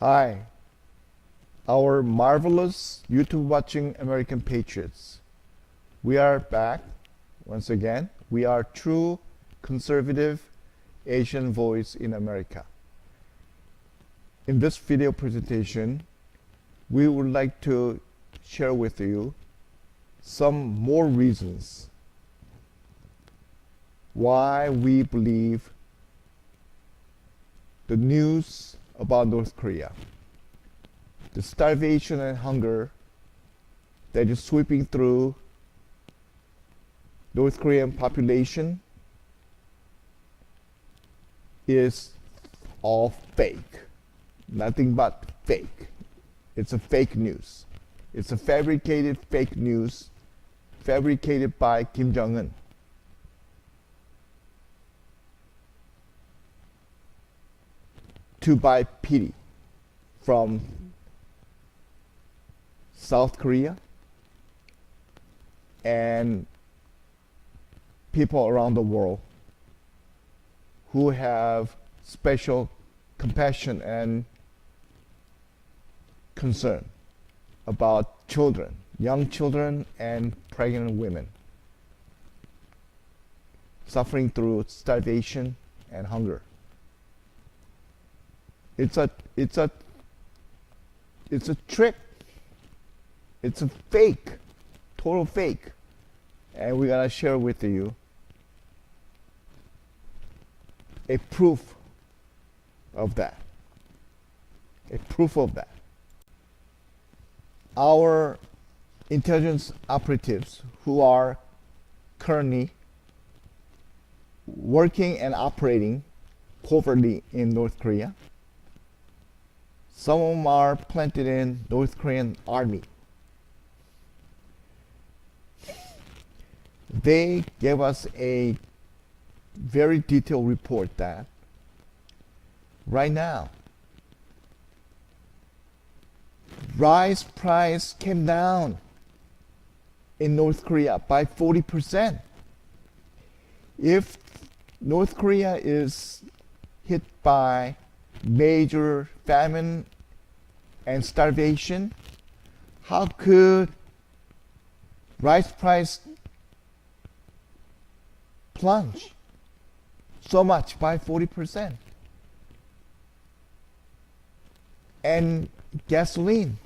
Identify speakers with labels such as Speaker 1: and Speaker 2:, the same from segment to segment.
Speaker 1: Hi, our marvelous YouTube watching American patriots. We are back once again. We are true conservative Asian voice in America. In this video presentation, we would like to share with you some more reasons why we believe the news about North Korea, the starvation and hunger that is sweeping through North Korean population is all fake. Nothing but fake. It's a fake news. It's a fabricated fake news fabricated by Kim Jong-un. To buy pity from South Korea and people around the world who have special compassion and concern about children, young children and pregnant women suffering through starvation and hunger. It's a trick. It's a fake, total fake. And we're gonna share with you a proof of that. A proof of that. Our intelligence operatives who are currently working and operating covertly in North Korea. Some of them are planted in North Korean army. They gave us a very detailed report that right now rice price came down in North Korea by 40%. If North Korea is hit by major famine and starvation, how could rice price plunge so much by 40%? And gasoline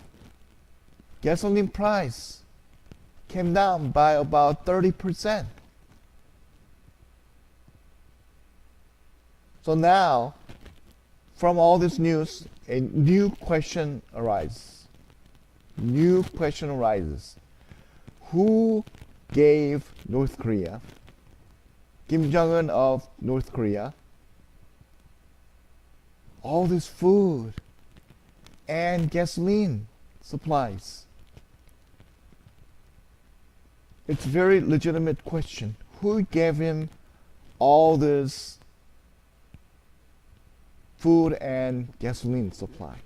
Speaker 1: price came down by about 30%. So now, from all this news, a new question arises. New question arises. Who gave North Korea, Kim Jong-un of North Korea, all this food and gasoline supplies? It's a very legitimate question. Who gave him all this food and gasoline supplies?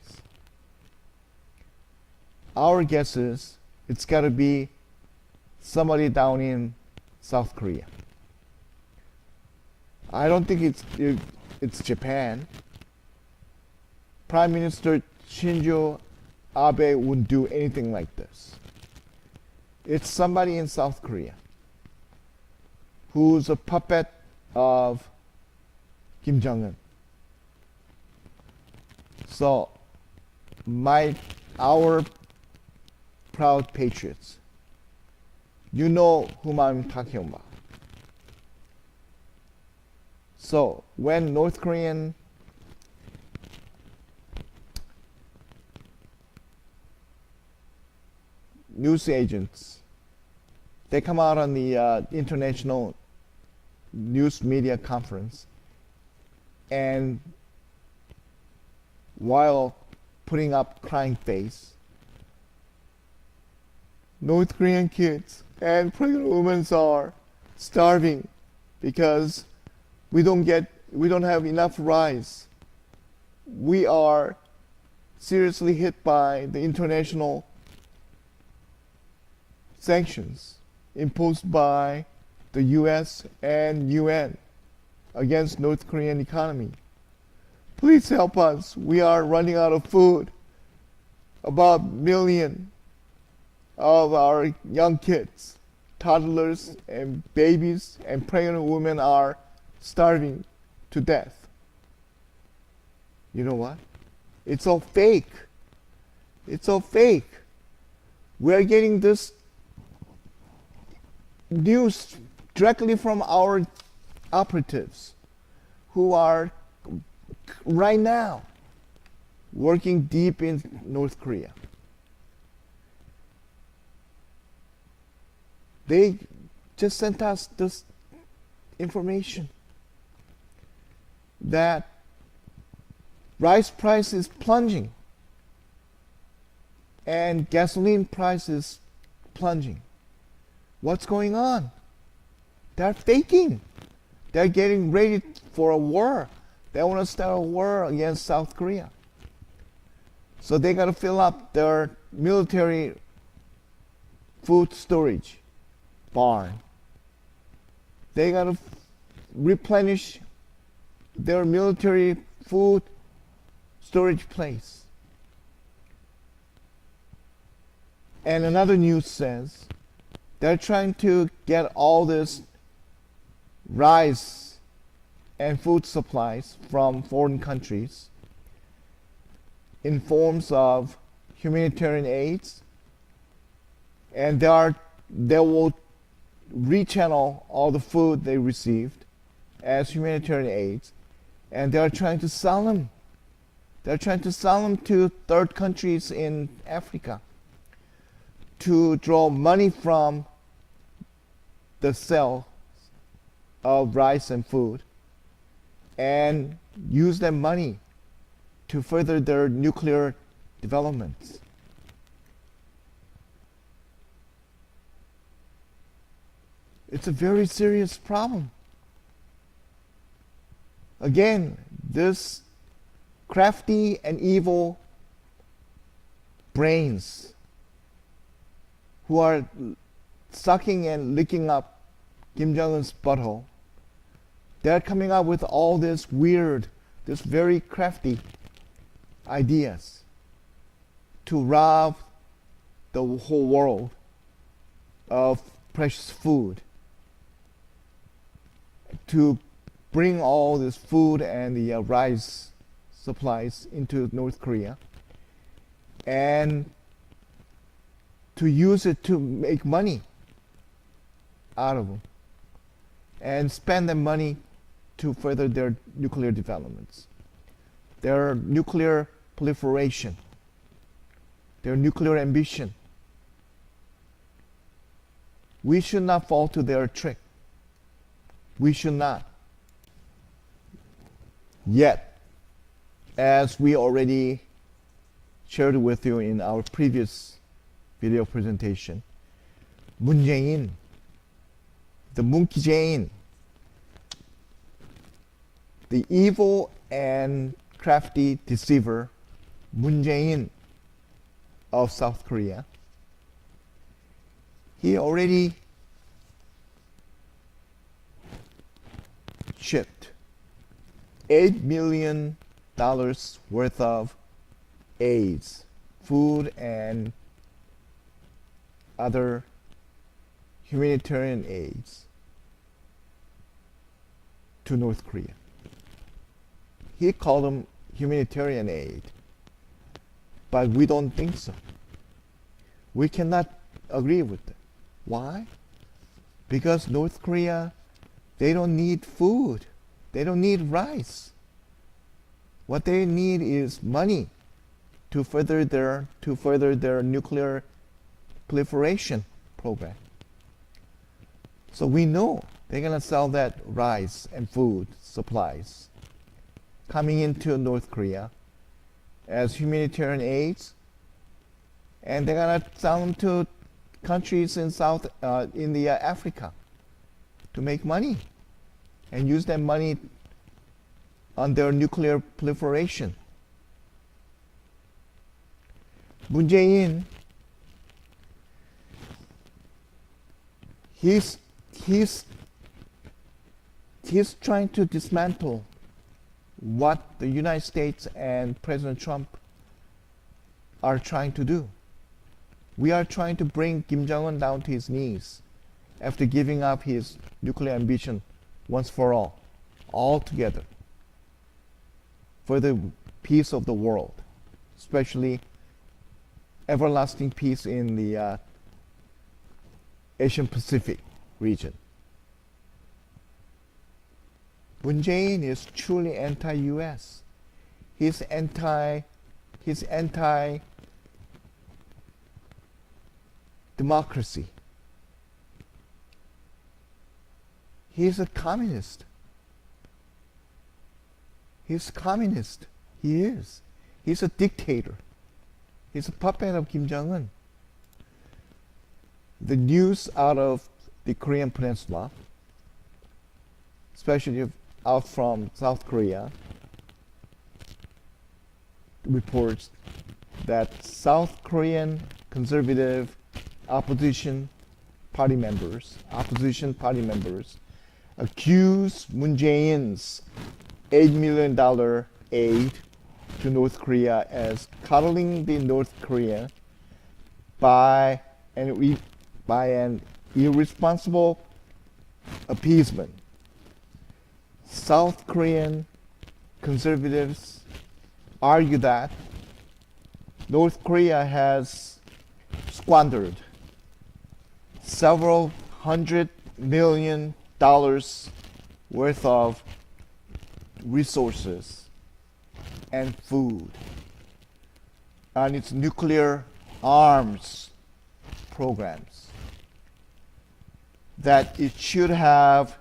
Speaker 1: Our guess is it's got to be somebody down in South Korea. I don't think it's Japan. Prime Minister Shinzo Abe wouldn't do anything like this. It's somebody in South Korea who's a puppet of Kim Jong-un. So, our proud patriots, you know whom I'm talking about. So, when North Korean news agents, they come out on the international news media conference, and while putting up crying face, North Korean kids and pregnant women are starving because we don't have enough rice. We are seriously hit by the international sanctions imposed by the US and UN against North Korean economy. Please help us. We are running out of food. About a million of our young kids, toddlers and babies and pregnant women are starving to death. You know what? It's all fake. It's all fake. We're getting this news directly from our operatives who are right now working deep in North Korea. They just sent us this information that rice price is plunging and gasoline price is plunging. What's going on? They're faking. They're getting ready for a war. They want to start a war against South Korea. So they got to fill up their military food storage barn. They got to replenish their military food storage place. And another news says they're trying to get all this rice and food supplies from foreign countries in forms of humanitarian aids, and they will rechannel all the food they received as humanitarian aids, and they're trying to sell them. They're trying to sell them to third countries in Africa to draw money from the sale of rice and food and use that money to further their nuclear developments. It's a very serious problem. Again, this crafty and evil brains who are sucking and licking up Kim Jong-un's butthole, they're coming up with all this weird, this very crafty ideas to rob the whole world of precious food, to bring all this food and the rice supplies into North Korea and to use it to make money out of them and spend the money to further their nuclear developments, their nuclear proliferation, their nuclear ambition. We should not fall to their trick. We should not. Yet, as we already shared with you in our previous video presentation, Moon Jae-In, the MOONkey Jae-In, the evil and crafty deceiver Moon Jae-In of South Korea, he already shipped $8 million worth of aids, food and other humanitarian aids to North Korea. He called them humanitarian aid, but we don't think so. We cannot agree with it. Why? Because North Korea, they don't need food. They don't need rice. What they need is money to further their nuclear proliferation program. So we know they're going to sell that rice and food supplies coming into North Korea as humanitarian aids, and they're going to sell them to countries in Africa to make money and use that money on their nuclear proliferation. Moon Jae-In, he's trying to dismantle what the United States and President Trump are trying to do. We are trying to bring Kim Jong-un down to his knees after giving up his nuclear ambition once for all together, for the peace of the world, especially everlasting peace in the Asian Pacific region. Moon Jae-in is truly anti-US. He's anti-democracy. He's a communist. He's communist. He is. He's a dictator. He's a puppet of Kim Jong-un. The news out of the Korean Peninsula, especially out from South Korea, reports that South Korean conservative opposition party members accuse Moon Jae-in's $8 million aid to North Korea as coddling the North Korea by an irresponsible appeasement. South Korean conservatives argue that North Korea has squandered several $100 million worth of resources and food on its nuclear arms programs that it should have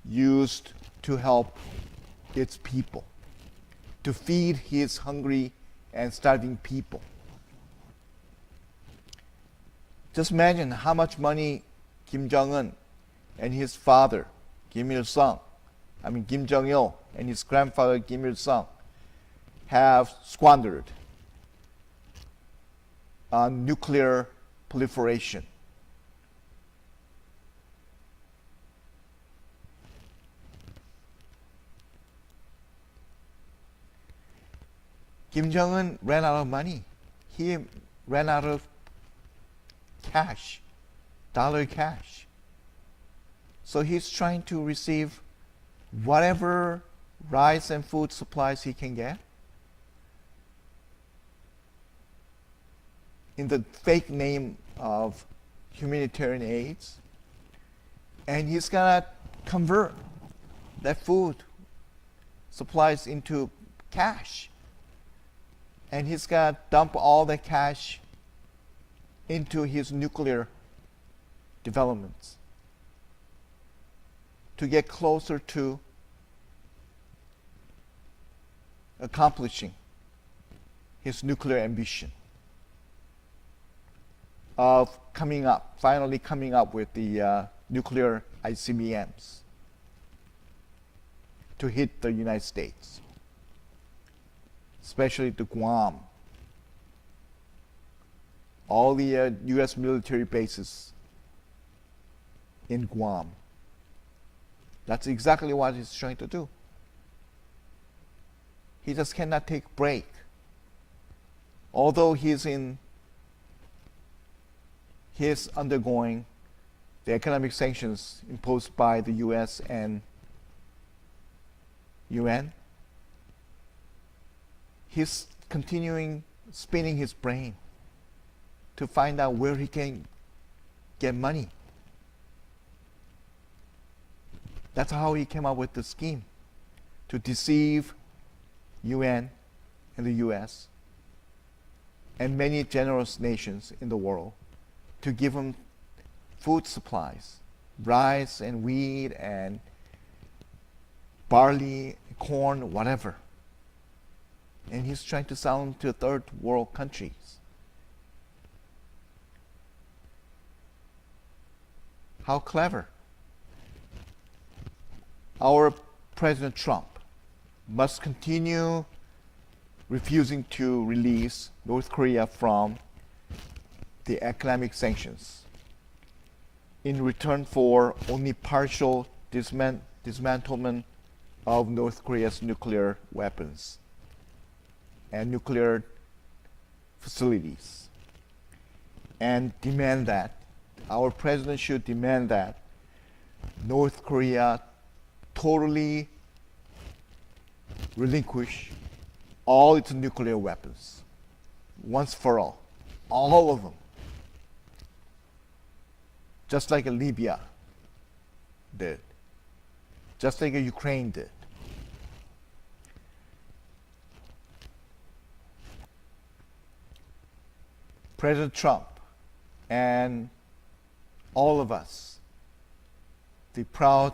Speaker 1: used to help its people, to feed his hungry and starving people. Just imagine how much money Kim Jong-un and his father, Kim Jong-il and his grandfather, Kim Il-sung, have squandered on nuclear proliferation. Kim Jong-un ran out of money. He ran out of cash, dollar cash. So he's trying to receive whatever rice and food supplies he can get in the fake name of humanitarian aids. And he's gonna convert that food supplies into cash. And he's gonna dump all the cash into his nuclear developments to get closer to accomplishing his nuclear ambition of finally coming up with the nuclear ICBMs to hit the United States, especially to Guam. All the US military bases in Guam. That's exactly what he's trying to do. He just cannot take a break. Although he's undergoing the economic sanctions imposed by the US and UN, he's continuing spinning his brain to find out where he can get money. That's how he came up with the scheme to deceive UN and the US and many generous nations in the world to give them food supplies, rice and wheat and barley, corn, whatever. And he's trying to sell them to third world countries. How clever. Our President Trump must continue refusing to release North Korea from the economic sanctions in return for only partial dismantlement of North Korea's nuclear weapons and nuclear facilities, and demand that our president should demand that North Korea totally relinquish all its nuclear weapons once for all of them, just like Libya did, just like Ukraine did. President Trump and all of us, the proud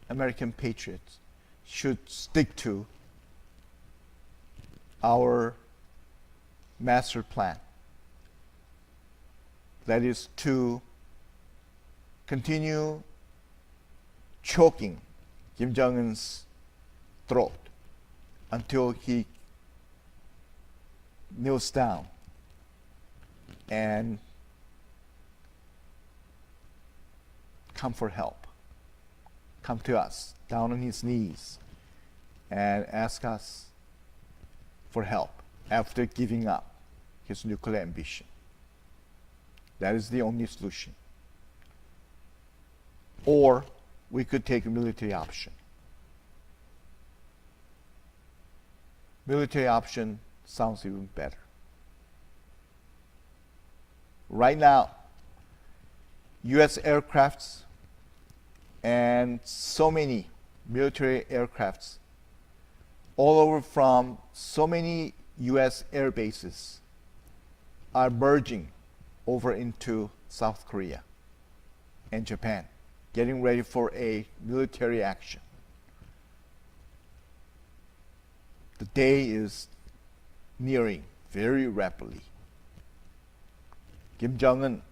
Speaker 1: American patriots, should stick to our master plan. That is to continue choking Kim Jong-un's throat until he kneels down and come for help. Come to us, down on his knees, and ask us for help after giving up his nuclear ambition. That is the only solution. Or we could take a military option. Military option sounds even better. Right now, US aircrafts and so many military aircrafts all over from so many US air bases are merging over into South Korea and Japan, getting ready for a military action. The day is nearing very rapidly. Kim Jong-un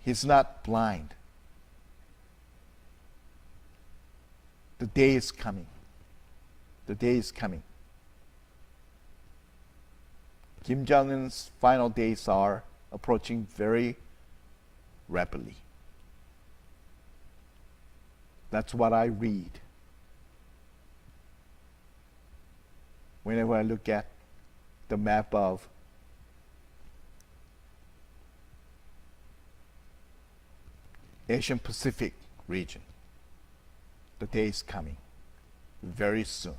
Speaker 1: he's not blind. The day is coming. The day is coming. Kim Jong-un's final days are approaching very rapidly. That's what I read whenever I look at the map of Asian Pacific region. The day is coming very soon.